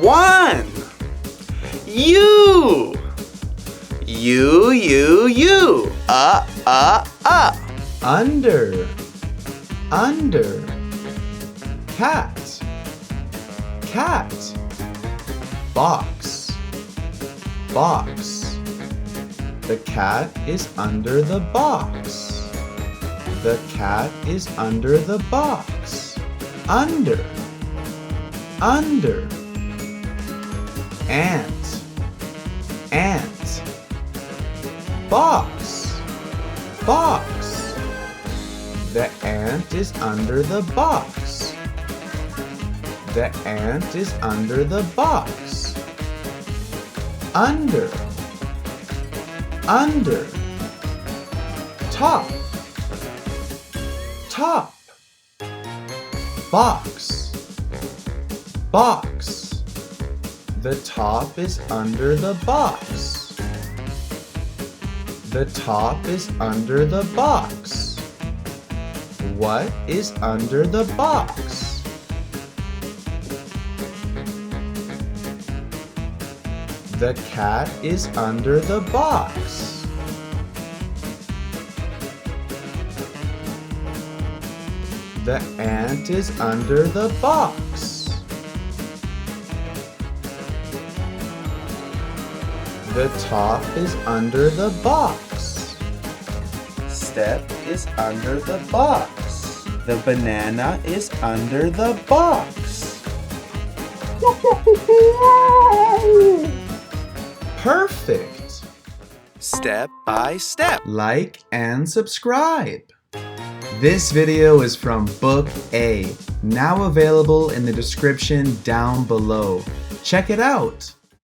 1. U. U. Under. Cat. Box. The cat is under the box. The cat is under the box. Under. Ant. Box. The ant is under the box. The ant is under the box. Under. Top. Box. The top is under the box. The top is under the box. What is under the box? The cat is under the box. The ant is under the box. The top is under the box. Step is under the box. The banana is under the box. Perfect! Step by step. Like and subscribe. This video is from Book A, now available in the description down below. Check it out!